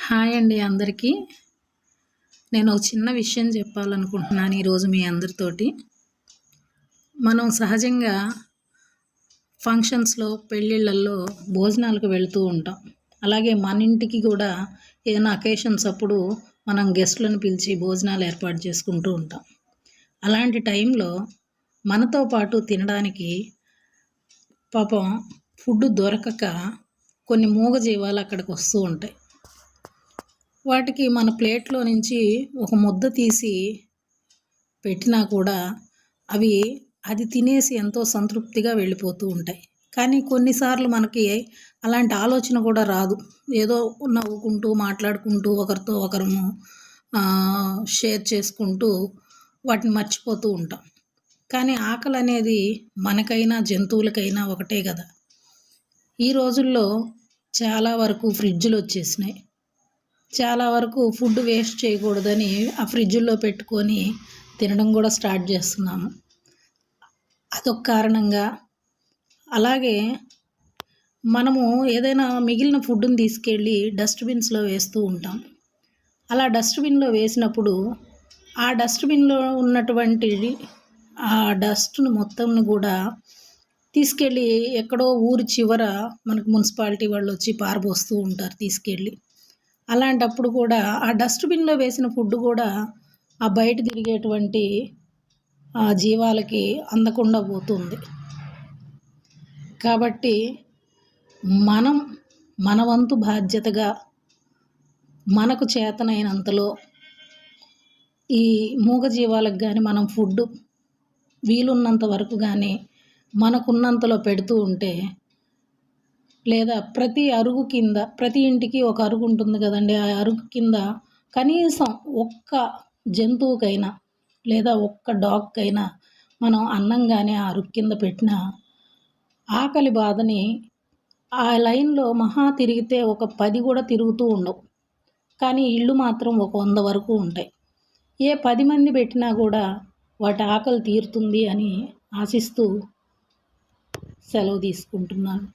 Hi అండి అందరికీ. నేను ఒక చిన్న విషయం చెప్పాలనుకుంటున్నాను ఈరోజు మీ అందరితోటి. మనం సహజంగా ఫంక్షన్స్‌లో, పెళ్ళిళ్ళల్లో భోజనాలకు వెళ్తూ ఉంటాం. అలాగే మన ఇంటికి కూడా ఏదైనా అకేషన్స్ అప్పుడు మనం గెస్ట్‌లను పిలిచి భోజనాలు ఏర్పాటు చేసుకుంటూ ఉంటాం. అలాంటి టైంలో మనతో పాటు తినడానికి పాపం ఫుడ్ దొరకక కొన్ని మూగజీవాలు అక్కడికి వస్తూ ఉంటాయి. వాటికి మన ప్లేట్లో నుంచి ఒక ముద్ద తీసి పెట్టినా కూడా అది తినేసి ఎంతో సంతృప్తిగా వెళ్ళిపోతూ ఉంటాయి. కానీ కొన్నిసార్లు మనకి అలాంటి ఆలోచన కూడా రాదు. ఏదో నవ్వుకుంటూ, మాట్లాడుకుంటూ, ఒకరితో ఒకరము షేర్ చేసుకుంటూ వాటిని మర్చిపోతూ ఉంటాం. కానీ ఆకలి అనేది మనకైనా జంతువులకైనా ఒకటే కదా. ఈ రోజుల్లో చాలా వరకు ఫ్రిడ్జ్‌లు వచ్చేసినాయి. చాలా వరకు ఫుడ్ వేస్ట్ చేయకూడదని ఆ ఫ్రిడ్జ్‌లో పెట్టుకొని తినడం కూడా స్టార్ట్ చేస్తున్నాము. అదొక కారణంగా. అలాగే మనము ఏదైనా మిగిలిన ఫుడ్‌ని తీసుకెళ్ళి డస్ట్‌బిన్స్‌లో వేస్తూ ఉంటాం. అలా డస్ట్‌బిన్‌లో వేసినప్పుడు ఆ డస్ట్‌బిన్‌లో ఉన్నటువంటి ఆ డస్ట్‌ను మొత్తంని కూడా తీసుకెళ్ళి ఎక్కడో ఊరి చివర మనకు మున్సిపాలిటీ వాళ్ళు వచ్చి పారబోస్తూ ఉంటారు తీసుకెళ్ళి. అలాంటప్పుడు కూడా ఆ డస్ట్‌బిన్‌లో వేసిన ఫుడ్ కూడా ఆ బయట తిరిగేటువంటి జీవాలకి అందకుండా పోతుంది. కాబట్టి మనం మన వంతు బాధ్యతగా మనకు చేతనైనంతలో ఈ మూగజీవాలకు కానీ మనం ఫుడ్ వీలున్నంత వరకు కానీ మనకున్నంతలో పెడుతూ ఉంటే, లేదా ప్రతి అరుగు కింద, ప్రతి ఇంటికి ఒక అరుగు ఉంటుంది కదండి. ఆ అరుగు కింద కనీసం ఒక్క జంతువుకైనా లేదా ఒక్క డాగ్‌కైనా మనం అన్నం కానీ ఆ అరుగు కింద పెట్టినా ఆకలి బాధని ఆ లైన్‌లో మహా తిరిగితే ఒక 10 కూడా తిరుగుతూ ఉండవు. కానీ ఇళ్ళు మాత్రం ఒక 100 వరకు ఉంటాయి. ఏ 10 మంది పెట్టినా కూడా వాటి ఆకలి తీరుతుంది అని ఆశిస్తూ సెలవు తీసుకుంటున్నాను.